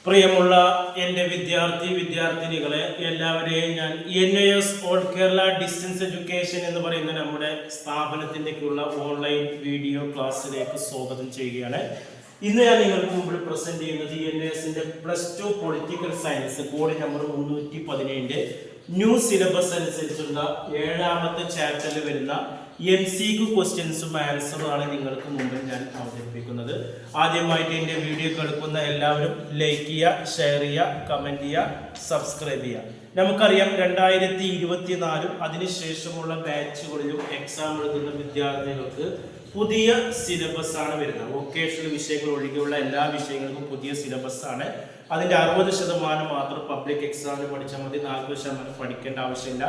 പ്രിയമുള്ള എൻ്റെ വിദ്യാർത്ഥിനികളെ എല്ലാവരെയും ഞാൻ NIS all Kerala distance education എന്ന് പറയുന്ന നമ്മുടെ സ്ഥാപനത്തിൻ്റെക്കുള്ള ഓൺലൈൻ വീഡിയോ ക്ലാസ്സിലേക്ക് സ്വാഗതം ചെയ്യുകയാണ്. ഇന്ന് ഞാൻ നിങ്ങൾക്ക് മുമ്പിൽ പ്രസന്റ് ചെയ്യുന്നത് NISന്റെ +2 political science code number 317 new syllabus അനുസരിച്ചുള്ള 7ാമത്തെ ചാപ്റ്ററിൽ വരുന്ന MCQ ക്വസ്റ്റ്യൻസും ആൻസറും ആണ് നിങ്ങൾക്ക് മുമ്പിൽ ഞാൻ അവതരിപ്പിക്കുന്നത്. ആദ്യമായിട്ട് എൻ്റെ വീഡിയോ കേൾക്കുന്ന എല്ലാവരും ലൈക്ക് ചെയ്യുക, ഷെയർ ചെയ്യുക, കമൻറ്റ് ചെയ്യുക, സബ്സ്ക്രൈബ് ചെയ്യുക. നമുക്കറിയാം 2024 അതിനുശേഷമുള്ള ബാച്ചുകളിലും എക്സാം എഴുതുന്ന വിദ്യാർത്ഥികൾക്ക് പുതിയ സിലബസ് ആണ് വരുന്നത്. വൊക്കേഷണൽ വിഷയങ്ങൾ ഒഴികെയുള്ള എല്ലാ വിഷയങ്ങൾക്കും പുതിയ സിലബസ് ആണ്. അതിൻ്റെ 60% മാത്രം പബ്ലിക് എക്സാമിന് പഠിച്ചാൽ മതി, 40% പഠിക്കേണ്ട ആവശ്യമില്ല.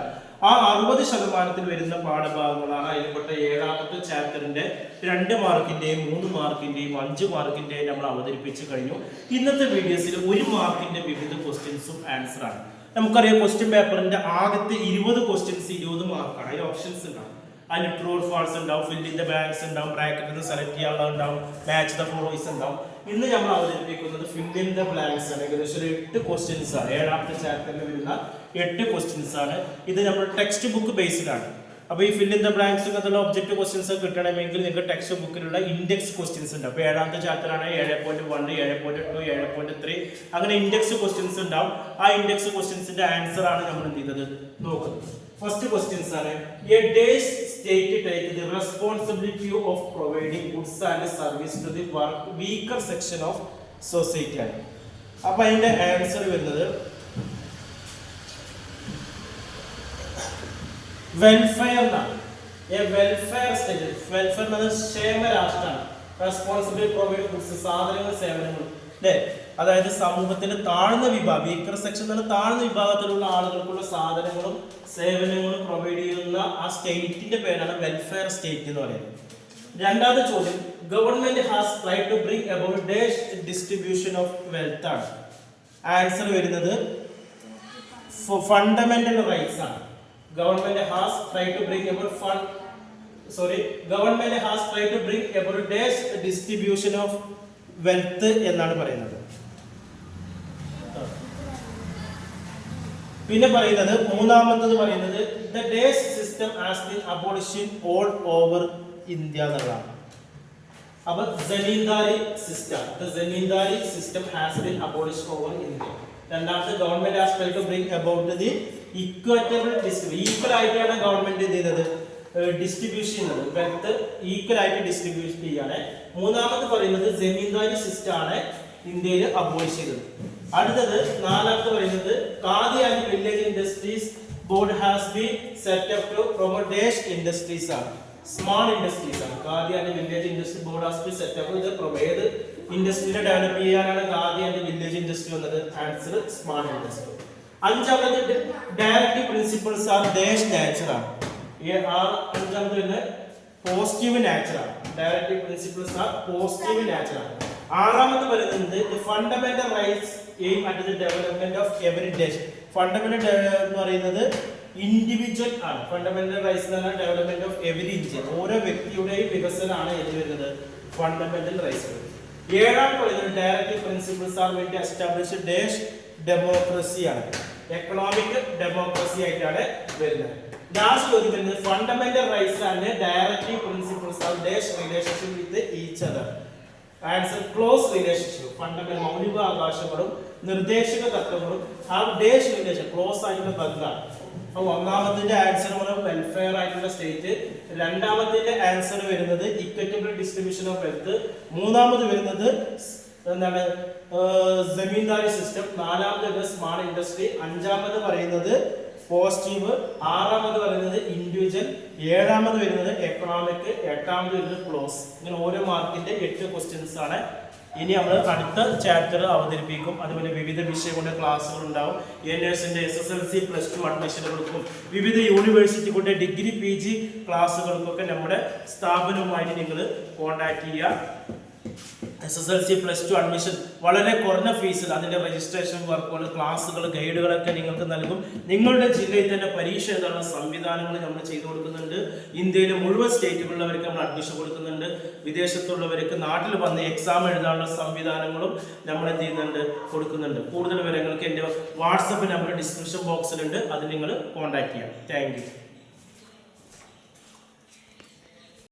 ആ 60% വരുന്ന പാഠഭാഗങ്ങളാണ് അതിൽപ്പെട്ട 7ാമത്തെ ചാപ്റ്ററിന്റെ 2 മാർക്കിന്റെയും 3 മാർക്കിന്റെയും 5 മാർക്കിന്റെയും നമ്മൾ അവതരിപ്പിച്ച് കഴിഞ്ഞു. ഇന്നത്തെ വീഡിയോസിൽ 1 മാർക്കിന്റെ വിവിധ ക്വസ്റ്റ്യൻസും ആൻസർ ആണ്. നമുക്കറിയാം ക്വസ്റ്റ്യൻ പേപ്പറിന്റെ ആദ്യത്തെ 20 ക്വസ്റ്റ്യൻസ് 20 മാർക്കാണ്. അതിൽ ഓപ്ഷൻസ് ഉണ്ടാവും, അതിന് ട്രൂ ഓർ ഫാൾസ് ഉണ്ടാവും, ഫിൽ ഇൻ ദ ബ്ലാങ്ക്സ് ഉണ്ടാവും, ബ്രാക്കറ്റിൽ നിന്ന് സെലക്ട് ചെയ്യാനുള്ള ഉണ്ടാവും, മാച്ച് ദ ഫോളോവേഴ്സ് ഉണ്ടാവും. ഇന്ന് നമ്മൾ അവതരിപ്പിക്കുന്നത് ഫിൽ ഇൻ ദ ബ്ലാങ്ക്സ് ആണ്. ഏകദേശം 8 ക്വസ്റ്റ്യൻസ് ആണ്. 7ാമത്തെ ചാപ്റ്ററിൽ വരുന്ന 8 ക്വസ്റ്റ്യൻസ് ആണ്. ഇത് നമ്മൾ ടെക്സ്റ്റ് ബുക്ക് ബേസ്ഡ് ആണ്. അപ്പോൾ ഈ ഫിൽ ഇൻ ദ ബ്ലാങ്ക്സ് എന്നുള്ള ഒബ്ജക്റ്റ് ക്വസ്റ്റ്യൻസ് കിട്ടണമെങ്കിൽ നിങ്ങൾക്ക് ടെക്സ്റ്റ് ബുക്കിലുള്ള ഇൻഡെക്സ് ക്വസ്റ്റ്യൻസ് ഉണ്ട്. അപ്പോൾ 7ാമത്തെ ചാപ്റ്റർ ആണ് 7.1, 7.2, 7.3 അങ്ങനെ ഇൻഡെക്സ് ക്വസ്റ്റ്യൻസ് ഉണ്ടാവും. ആ ഇൻഡെക്സ് ക്വസ്റ്റ്യൻസിന്റെ ആൻസർ ആണ് നമ്മൾ എന്ത് ചെയ്തത് നോക്കുന്നത്. ഫസ്റ്റ് ക്വസ്റ്റ്യൻസ് ആണ് a dash state take the responsibility of providing goods and service to the weaker section of society ആണ്. അപ്പൊ അതിന്റെ ആൻസർ വരുന്നത് വെൽഫെയർ എന്നാണ്. എ വെൽഫെയർ സ്റ്റേറ്റ്, വെൽഫെയർ എന്നത് ക്ഷേമ രാഷ്ട്രമാണ്. റെസ്പോൺസിബിലിറ്റി പ്രൊവൈഡ് ഗുഡ്സ്, സാധനങ്ങൾ സേവനങ്ങൾ അല്ലേ. അതായത് സമൂഹത്തിന്റെ താഴ്ന്ന വിഭാഗം, വീക്കർ സെക്ഷൻ എന്ന താഴ്ന്ന വിഭാഗത്തിലുള്ള ആളുകൾക്കുള്ള സാധനങ്ങളും സേവനങ്ങളും പ്രൊവൈഡ് ചെയ്യുന്ന ആ സ്റ്റേറ്റിന്റെ പേരാണ് വെൽഫെയർ സ്റ്റേറ്റ് എന്ന് പറയുന്നത്. രണ്ടാമത്തെ ചോദ്യം government has try to bring about dash distribution of wealth ആണ്. ആൻസർ വരുന്നത് ഫണ്ടമെന്റൽ റൈറ്റ്സ് ആണ്. Government has try to bring about government has try to bring about dash distribution of wealth എന്നാണ് പറയുന്നത്. പിന്നെ പറയുന്നത് മൂന്നാമത്തത് പറയുന്നത് the dash system has been abolished all over India എന്നുള്ളതാണ്. അപ്പൊ zamindari system has been abolished over India. രണ്ടാമത്തെ government has try to bring about the equitable distribution. Equal ആയിട്ടാണ് ഗവൺമെന്റ് എന്ത് ചെയ്തത് ഡിസ്ട്രിബ്യൂഷൻ ചെയ്യുന്നത്, വെൽത്ത് ഈക്വൽ ആയിട്ട് ഡിസ്ട്രിബ്യൂഷൻ ചെയ്യാണ്. മൂന്നാമത് പറയുന്നത് ജമീന്ദാരി സിസ്റ്റം ആണ് ഇന്ത്യയിൽ അബോളിഷ് ചെയ്തത്. അടുത്തത് നാലാമത്തെ പറയുന്നത് khadi and village industries board has been set up to promote dash industries ആണ്, സ്മാൾ ഇൻഡസ്ട്രീസ് ആണ്. Khadi and village industry board has been set up. ഇത് ഏത് ഇൻഡസ്ട്രീനെ ഡെവലപ്പ് ചെയ്യാനാണ് ഖാദി ആൻഡ് വില്ലേജ് ഇൻഡസ്ട്രി വന്നത്? Answer small industry. അഞ്ചാമത് directive principles are dash nature ആണ്. അഞ്ചാമത് വരുന്നത് പോസിറ്റീവ് നാച്ചർ ആണ്. Directive principles are positive nature ആണ്. ആറാമത് പറയുന്നത് fundamental rights aim at the development of every dash. Fundamental എന്ന് പറയുന്നത് ഇൻഡിവിജ്വൽ ആണ്. ഫണ്ടമെന്റൽ റൈറ്റ്സ് എന്ന് പറഞ്ഞാൽ ഡെവലപ്മെന്റ് ഓഫ് എവറി ഇൻഡിവിജ്വൽ, ഓരോ വ്യക്തിയുടെയും വികസനമാണ് എന്ന് വരുന്നത് ഫണ്ടമെന്റൽ റൈറ്റ്സ്. ഏഴാമത് പറയുന്നത് ഡയറക്റ്റീവ് പ്രിൻസിപ്പിൾസ് ആർ വേണ്ടി എസ്റ്റാബ്ലിഷ് ഡേഷ് ഡെമോക്രസി ആണ്. എക്കണോമിക് ഡെമോക്രസി ആയിട്ടാണ് വരുന്നത്. ലാസ്റ്റ് ചോദ്യം വരുന്നത് fundamental rights and directive principles are dash relationship with each other. Answer close relationship. Fundamental മൗലിക അവകാശങ്ങളും നിർദ്ദേശക തത്വങ്ങളും ഹാവ് ഡേഷ് റിലേഷൻ, ക്ലോസ് ആയിട്ടുള്ള ബന്ധമാണ്. അപ്പൊ ഒന്നാമത്തിന്റെ ആൻസർ വെൽഫെയർ ആയിട്ടുള്ള സ്റ്റേറ്റ്, രണ്ടാമത്തിന്റെ ആൻസർ വരുന്നത് ഇക്വറ്റബിൾ ഡിസ്ട്രിബ്യൂഷൻ ഓഫ് വെൽത്ത്, മൂന്നാമത് വരുന്നത് എന്താണ് ജമീന്ദാരി സിസ്റ്റം, നാലാമത് വരുന്നത് സ്മാൾ ഇൻഡസ്ട്രി, അഞ്ചാമത് പറയുന്നത് പോസിറ്റീവ്, ആറാമത് പറയുന്നത് ഇൻഡിവിജ്വൽ, ഏഴാമത് വരുന്നത് എക്കണോമിക്, എട്ടാമത് വരുന്നത് ക്ലോസ്. ഇങ്ങനെ ഓരോ മാർക്കിന്റെ 8 ക്വസ്റ്റ്യൻസ് ആണ്. ഇനി നമ്മൾ അടുത്ത ചാപ്റ്റർ അവതരിപ്പിക്കും. അതുപോലെ വിവിധ വിഷയങ്ങളുടെ ക്ലാസ്സുകൾ ഉണ്ടാവും. NISന്റെ SSLC +2 അഡ്മിഷനുകൾക്കും വിവിധ യൂണിവേഴ്സിറ്റികളുടെ ഡിഗ്രി PG ക്ലാസ്സുകൾക്കൊക്കെ നമ്മുടെ സ്ഥാപനവുമായിട്ട് നിങ്ങൾ കോൺടാക്ട് ചെയ്യുക. SSLC +2 അഡ്മിഷൻ വളരെ കുറഞ്ഞ ഫീസിൽ അതിൻ്റെ രജിസ്ട്രേഷൻ വർക്കുകൾ, ക്ലാസ്സുകൾ, ഗൈഡുകളൊക്കെ നിങ്ങൾക്ക് നൽകും. നിങ്ങളുടെ ജില്ലയിൽ തന്നെ പരീക്ഷ എഴുതാനുള്ള സംവിധാനങ്ങൾ നമ്മൾ ചെയ്തു കൊടുക്കുന്നുണ്ട്. ഇന്ത്യയിലെ മുഴുവൻ സ്റ്റേറ്റുകളിലുള്ളവർക്ക് നമ്മൾ അഡ്മിഷൻ കൊടുക്കുന്നുണ്ട്. വിദേശത്തുള്ളവർക്ക് നാട്ടിൽ വന്ന് എക്സാം എഴുതാനുള്ള സംവിധാനങ്ങളും നമ്മൾ എന്ത് ചെയ്യുന്നുണ്ട്, കൊടുക്കുന്നുണ്ട്. കൂടുതൽ വിവരങ്ങൾക്ക് എൻ്റെ വാട്സപ്പ് നമ്പർ ഡിസ്ക്രിപ്ഷൻ ബോക്സിലുണ്ട്, അത് നിങ്ങൾ കോൺടാക്ട് ചെയ്യാം. Thank you.